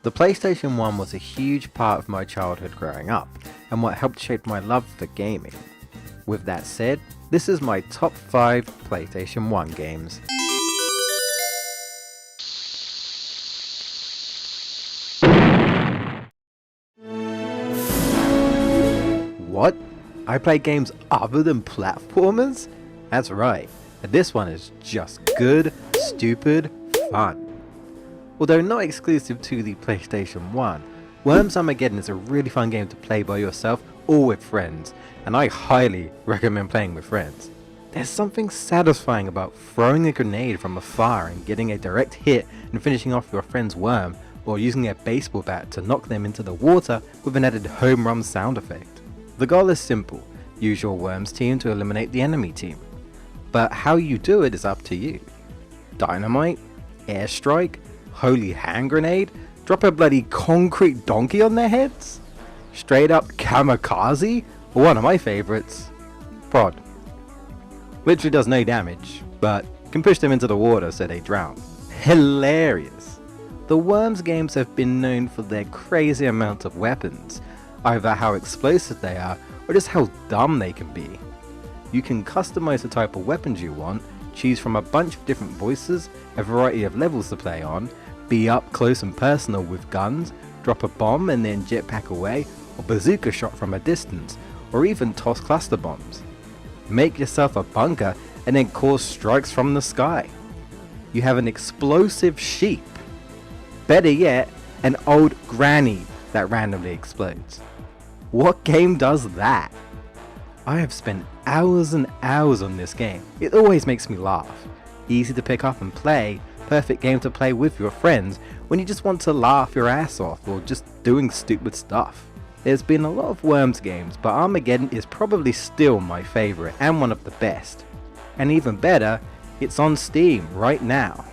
The PlayStation 1 was a huge part of my childhood growing up, and what helped shape my love for gaming. With that said, this is my top 5 PlayStation 1 games. What? I play games other than platformers? That's right, this one is just good, stupid fun. Although not exclusive to the PlayStation 1, Worms Armageddon is a really fun game to play by yourself or with friends, and I highly recommend playing with friends. There's something satisfying about throwing a grenade from afar and getting a direct hit and finishing off your friend's worm, or using a baseball bat to knock them into the water with an added home run sound effect. The goal is simple: use your worms team to eliminate the enemy team. But how you do it is up to you. Dynamite? Airstrike? Holy hand grenade? Drop a bloody concrete donkey on their heads? Straight up kamikaze? Or one of my favourites, prod. Literally does no damage, but can push them into the water so they drown. Hilarious! The Worms games have been known for their crazy amount of weapons, either how explosive they are or just how dumb they can be. You can customize the type of weapons you want, choose from a bunch of different voices, a variety of levels to play on, be up close and personal with guns, drop a bomb and then jetpack away, or bazooka shot from a distance, or even toss cluster bombs. Make yourself a bunker and then cause strikes from the sky. You have an explosive sheep. Better yet, an old granny that randomly explodes. What game does that? I have spent hours and hours on this game. It always makes me laugh. Easy to pick up and play, perfect game to play with your friends when you just want to laugh your ass off or just doing stupid stuff. There's been a lot of Worms games, but Armageddon is probably still my favourite and one of the best. And even better, it's on Steam right now.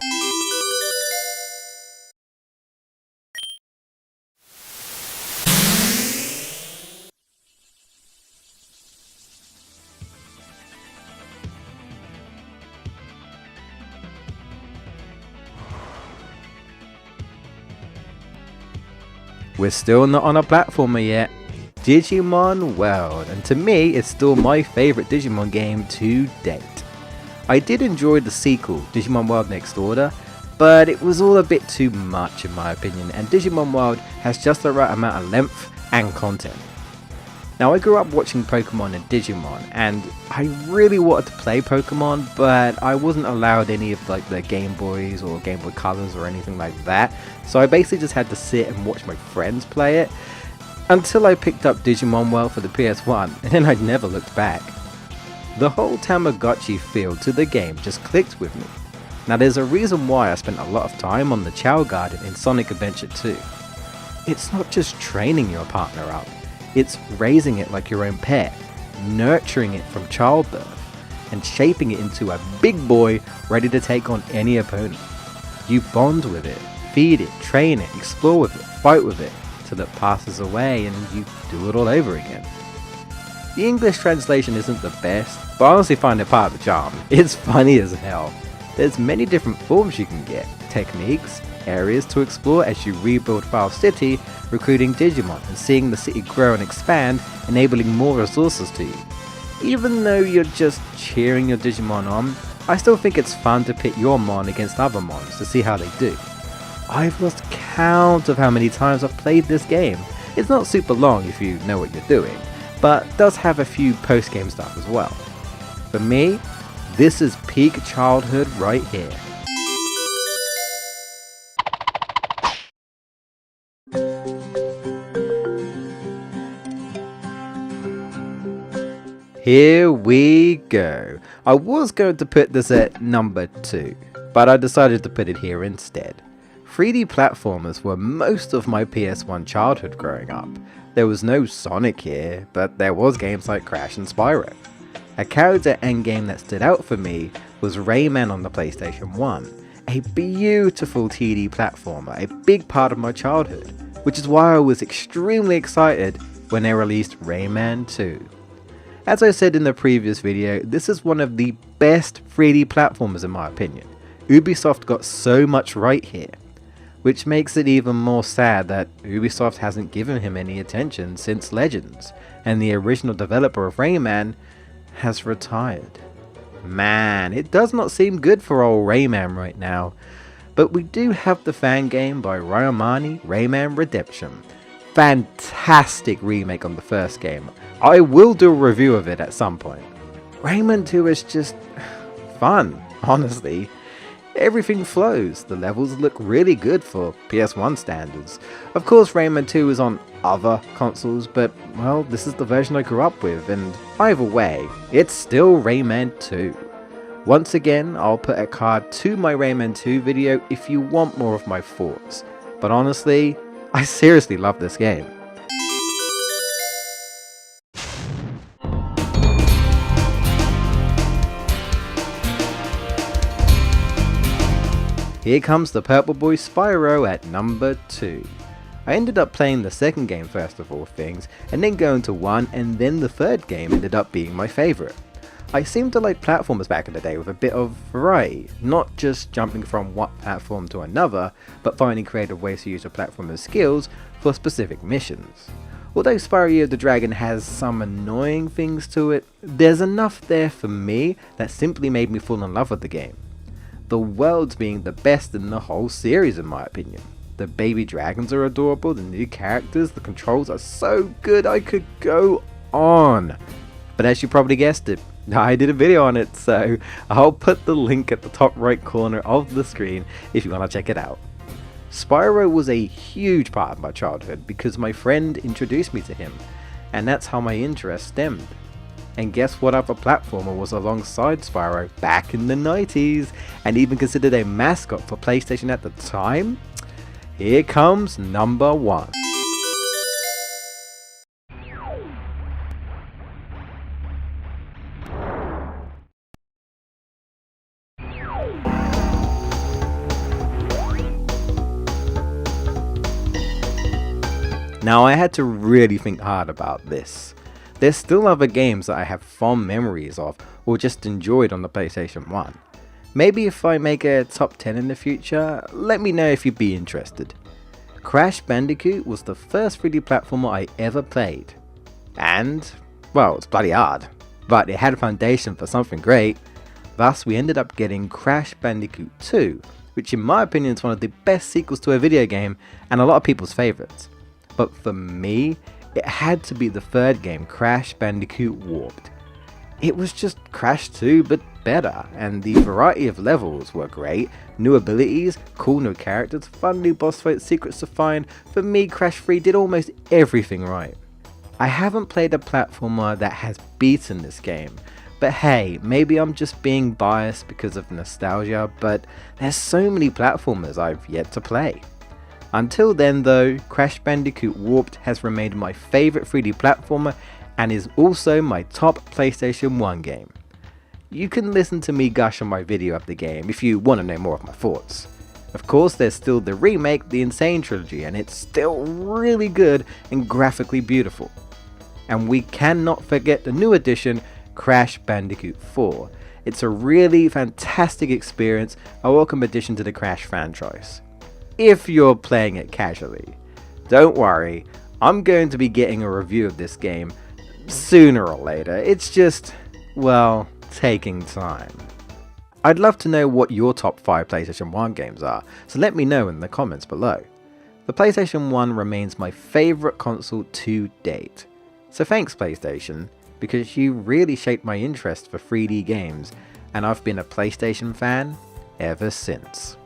We're still not on a platformer yet. Digimon World, and to me it's still my favourite Digimon game to date. I did enjoy the sequel, Digimon World Next Order, but it was all a bit too much in my opinion, and Digimon World has just the right amount of length and content. Now, I grew up watching Pokemon and Digimon, and I really wanted to play Pokemon, but I wasn't allowed any of the Game Boys or Game Boy Colors or anything like that, so I basically just had to sit and watch my friends play it, until I picked up Digimon World for the PS1, and then I never looked back. The whole Tamagotchi feel to the game just clicked with me. Now, there's a reason why I spent a lot of time on the Chow Garden in Sonic Adventure 2. It's not just training your partner up, it's raising it like your own pet, nurturing it from childbirth, and shaping it into a big boy ready to take on any opponent. You bond with it, feed it, train it, explore with it, fight with it, till it passes away and you do it all over again. The English translation isn't the best, but I honestly find it part of the charm. It's funny as hell. There's many different forms you can get, techniques, areas to explore as you rebuild File City, recruiting Digimon and seeing the city grow and expand, enabling more resources to you. Even though you're just cheering your Digimon on, I still think it's fun to pit your Mon against other Mons to see how they do. I've lost count of how many times I've played this game. It's not super long if you know what you're doing, but does have a few post-game stuff as well. For me, this is peak childhood right here. Here we go. I was going to put this at number 2, but I decided to put it here instead. 3D platformers were most of my PS1 childhood growing up. There was no Sonic here, but there was games like Crash and Spyro. A character endgame that stood out for me was Rayman on the PlayStation 1, a beautiful 2D platformer, a big part of my childhood, which is why I was extremely excited when they released Rayman 2. As I said in the previous video, this is one of the best 3D platformers in my opinion. Ubisoft got so much right here. which makes it even more sad that Ubisoft hasn't given him any attention since Legends, and the original developer of Rayman has retired. Man, it does not seem good for old Rayman right now. But we do have the fan game by Rayman, Rayman Redemption. Fantastic remake on the first game. I will do a review of it at some point. Rayman 2 is just fun, honestly. Everything flows, the levels look really good for PS1 standards. Of course Rayman 2 is on other consoles, but well, this is the version I grew up with, and either way, it's still Rayman 2. Once again, I'll put a card to my Rayman 2 video if you want more of my thoughts, but honestly, I seriously love this game. Here comes the purple boy Spyro at number 2. I ended up playing the second game first of all things, and then going to 1, and then the third game ended up being my favourite. I seem to like platformers back in the day with a bit of variety, not just jumping from one platform to another, but finding creative ways to use your platformer's skills for specific missions. Although Spyro Year of the Dragon has some annoying things to it, there's enough there for me that simply made me fall in love with the game. The worlds being the best in the whole series in my opinion. The baby dragons are adorable, the new characters, the controls are so good, I could go on. But as you probably guessed it, I did a video on it, so I'll put the link at the top right corner of the screen if you want to check it out. Spyro was a huge part of my childhood because my friend introduced me to him, and that's how my interest stemmed. And guess what other platformer was alongside Spyro back in the 90s, and even considered a mascot for PlayStation at the time? Here comes number 1. Now I had to really think hard about this. There's still other games that I have fond memories of or just enjoyed on the PlayStation 1. Maybe if I make a top 10 in the future, let me know if you'd be interested. Crash Bandicoot was the first 3D platformer I ever played. And, well, it's bloody hard, but it had a foundation for something great. Thus we ended up getting Crash Bandicoot 2, which in my opinion is one of the best sequels to a video game and a lot of people's favourites. But for me, it had to be the third game, Crash Bandicoot Warped. It was just Crash 2 but better, and the variety of levels were great, new abilities, cool new characters, fun new boss fight secrets to find. For me, Crash 3 did almost everything right. I haven't played a platformer that has beaten this game, but hey, maybe I'm just being biased because of nostalgia, but there's so many platformers I've yet to play. Until then though, Crash Bandicoot Warped has remained my favourite 3D platformer and is also my top PlayStation 1 game. You can listen to me gush on my video of the game if you want to know more of my thoughts. Of course there's still the remake, the Insane Trilogy, and it's still really good and graphically beautiful. And we cannot forget the new edition, Crash Bandicoot 4. It's a really fantastic experience, a welcome addition to the Crash franchise. If you're playing it casually. Don't worry, I'm going to be getting a review of this game sooner or later. It's just, well, taking time. I'd love to know what your top 5 PlayStation 1 games are, so let me know in the comments below. The PlayStation 1 remains my favourite console to date. So thanks PlayStation, because you really shaped my interest for 3D games, and I've been a PlayStation fan ever since.